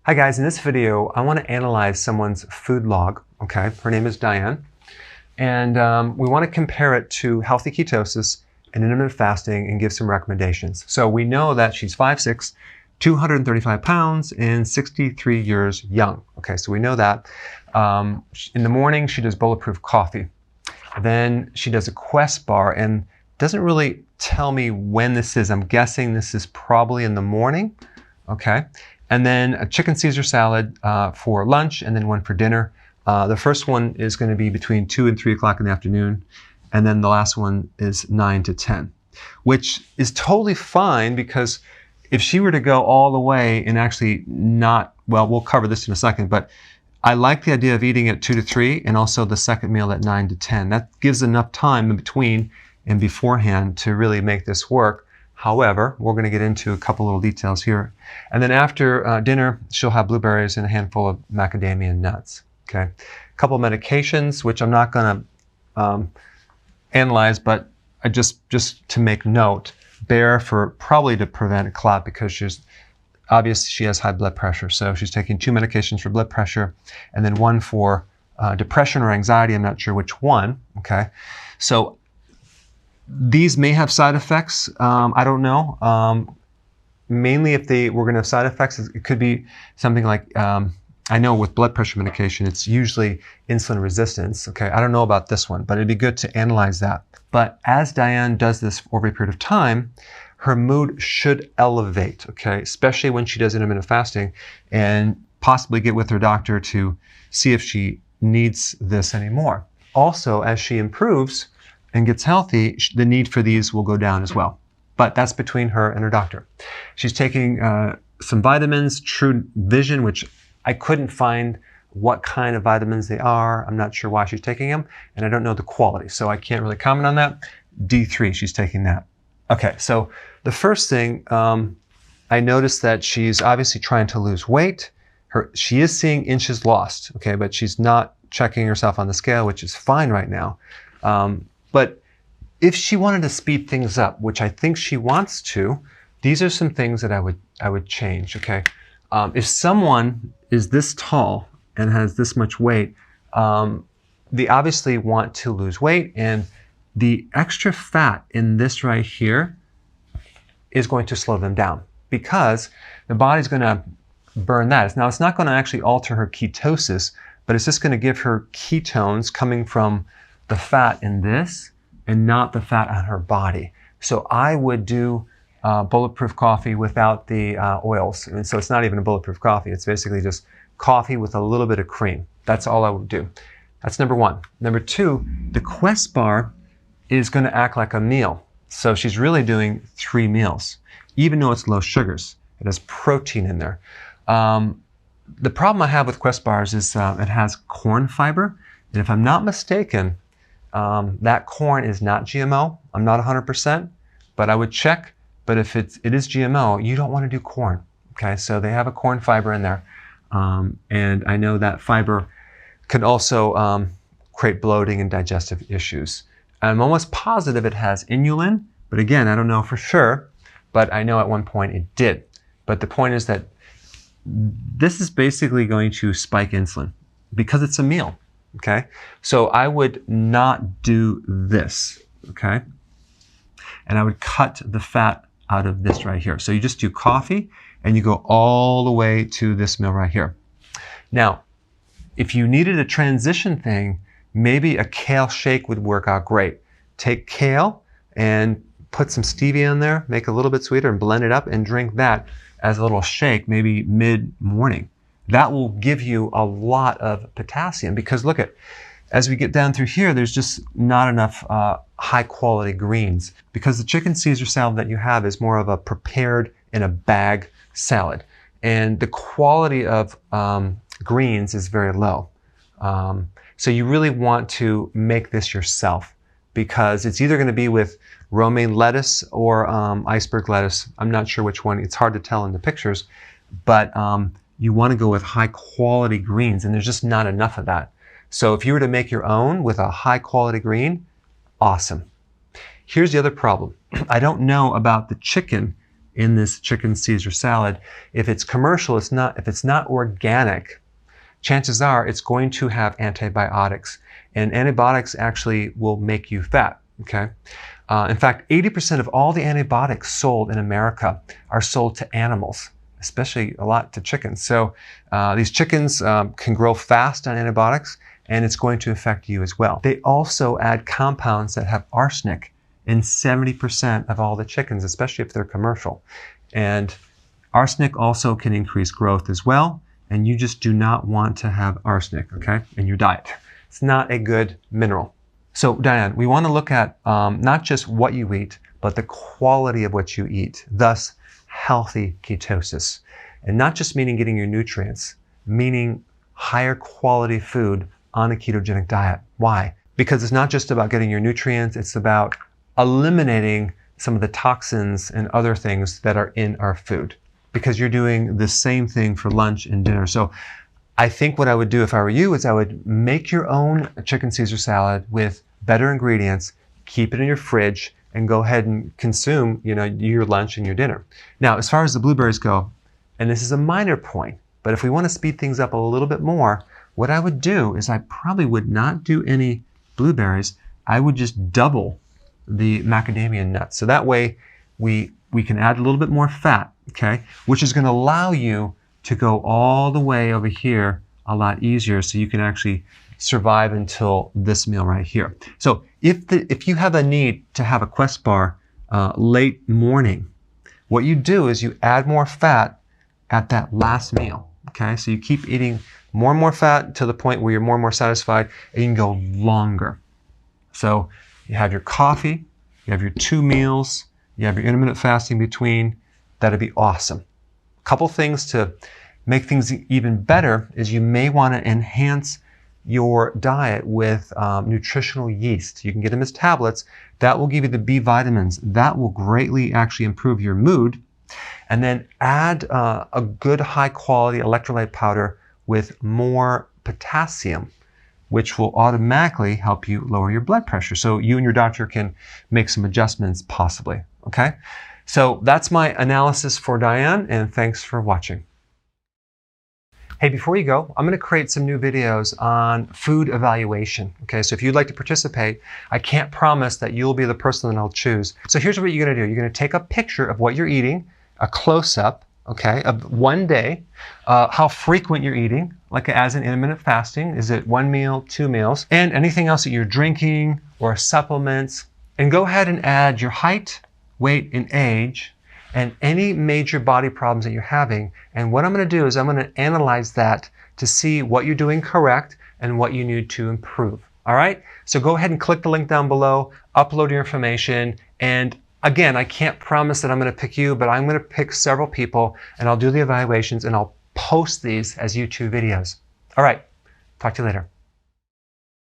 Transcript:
Hi guys, in this video, I want to analyze someone's food log, okay? Her name is Diane. And we want to compare it to healthy ketosis and intermittent fasting and give some recommendations. So we know that she's 5'6", 235 pounds, and 63 years young. Okay, so we know that. In the morning, she does bulletproof coffee. Then she does a Quest bar and doesn't really tell me when this is. I'm guessing this is probably in the morning, okay? And then a chicken Caesar salad for lunch, and then one for dinner. The first one is going to be between 2 and 3 o'clock in the afternoon, and then the last one is 9 to 10, which is totally fine because if she were to go all the way and actually not, well, we'll cover this in a second, but I like the idea of eating at 2 to 3 and also the second meal at 9 to 10. That gives enough time in between and beforehand to really make this work. However, we're going to get into a couple little details here. And then after dinner, she'll have blueberries and a handful of macadamia nuts. Okay, a couple of medications, which I'm not going to analyze, but I just to make note, Bear for probably to prevent a clot because she's obviously she has high blood pressure. So she's taking 2 medications for blood pressure and then one for depression or anxiety. I'm not sure which one. Okay, so these may have side effects. I don't know. Mainly if they were going to have side effects, it could be something like, I know with blood pressure medication, it's usually insulin resistance. Okay, I don't know about this one, but it'd be good to analyze that. But as Diane does this over a period of time, her mood should elevate, okay, especially when she does intermittent fasting, and possibly get with her doctor to see if she needs this anymore. Also, as she improves and gets healthy, the need for these will go down as well. But that's between her and her doctor. She's taking some vitamins, True Vision, which I couldn't find what kind of vitamins they are. I'm not sure why she's taking them, and I don't know the quality, so I can't really comment on that. D3, she's taking that. Okay, so the first thing, I noticed that she's obviously trying to lose weight. She is seeing inches lost, okay, but she's not checking herself on the scale, which is fine right now. But if she wanted to speed things up, which I think she wants to, these are some things that I would change, okay? If someone is this tall and has this much weight, they obviously want to lose weight, and the extra fat in this right here is going to slow them down because the body's going to burn that. Now, it's not going to actually alter her ketosis, but it's just going to give her ketones coming from the fat in this and not the fat on her body. So I would do bulletproof coffee without the oils. And so it's not even a bulletproof coffee. It's basically just coffee with a little bit of cream. That's all I would do. That's number one. Number two, the Quest bar is going to act like a meal. So she's really doing 3 meals, even though it's low sugars. It has protein in there. The problem I have with Quest bars is it has corn fiber. And if I'm not mistaken, that corn is not GMO. I'm not 100%, but I would check. But if it is GMO, you don't want to do corn. Okay, so they have a corn fiber in there. And I know that fiber can also create bloating and digestive issues. I'm almost positive it has inulin, but again, I don't know for sure, but I know at one point it did. But the point is that this is basically going to spike insulin because it's a meal, okay? So I would not do this, okay? And I would cut the fat out of this right here. So you just do coffee and you go all the way to this meal right here. Now, if you needed a transition thing, maybe a kale shake would work out great. Take kale and put some stevia in there, make it a little bit sweeter and blend it up and drink that as a little shake, maybe mid-morning. That will give you a lot of potassium because look at, as we get down through here, there's just not enough high quality greens because the chicken Caesar salad that you have is more of a prepared in a bag salad. And the quality of greens is very low. So you really want to make this yourself because it's either going to be with romaine lettuce or iceberg lettuce. I'm not sure which one. It's hard to tell in the pictures, but you want to go with high quality greens, and there's just not enough of that. So if you were to make your own with a high quality green, awesome. Here's the other problem. I don't know about the chicken in this chicken Caesar salad. If it's commercial, if it's not organic, chances are it's going to have antibiotics. And antibiotics actually will make you fat, okay? In fact, 80% of all the antibiotics sold in America are sold to animals, especially a lot to chickens. So these chickens can grow fast on antibiotics, and it's going to affect you as well. They also add compounds that have arsenic in 70% of all the chickens, especially if they're commercial. And arsenic also can increase growth as well, and you just do not want to have arsenic, okay, in your diet. It's not a good mineral. So Diane, we want to look at not just what you eat, but the quality of what you eat, thus healthy ketosis. And not just meaning getting your nutrients, meaning higher quality food on a ketogenic diet. Why? Because it's not just about getting your nutrients, it's about eliminating some of the toxins and other things that are in our food. Because you're doing the same thing for lunch and dinner. So I think what I would do if I were you is I would make your own chicken Caesar salad with better ingredients, keep it in your fridge, and go ahead and consume, your lunch and your dinner. Now, as far as the blueberries go, and this is a minor point, but if we want to speed things up a little bit more, what I would do is I probably would not do any blueberries. I would just double the macadamia nuts. So that way we can add a little bit more fat, okay, which is going to allow you to go all the way over here a lot easier, so you can actually survive until this meal right here. So if you have a need to have a Quest bar late morning, what you do is you add more fat at that last meal, okay? So you keep eating more and more fat to the point where you're more and more satisfied, and you can go longer. So you have your coffee, you have your 2 meals, you have your intermittent fasting between. That'd be awesome. Couple things to make things even better is you may want to enhance your diet with nutritional yeast. You can get them as tablets. That will give you the B vitamins. That will greatly actually improve your mood. And then add a good high quality electrolyte powder with more potassium, which will automatically help you lower your blood pressure. So you and your doctor can make some adjustments possibly, okay? So that's my analysis for Diane, and thanks for watching. Hey, before you go, I'm going to create some new videos on food evaluation. Okay, so if you'd like to participate, I can't promise that you'll be the person that I'll choose. So here's what you're going to do. You're going to take a picture of what you're eating, a close-up, okay, of one day, how frequent you're eating, like as in intermittent fasting. Is it 1 meal, 2 meals, and anything else that you're drinking or supplements. And go ahead and add your height, weight, and age, and any major body problems that you're having. And what I'm going to do is I'm going to analyze that to see what you're doing correct and what you need to improve. All right? So go ahead and click the link down below, upload your information, and again, I can't promise that I'm going to pick you, but I'm going to pick several people, and I'll do the evaluations, and I'll post these as YouTube videos. All right. Talk to you later.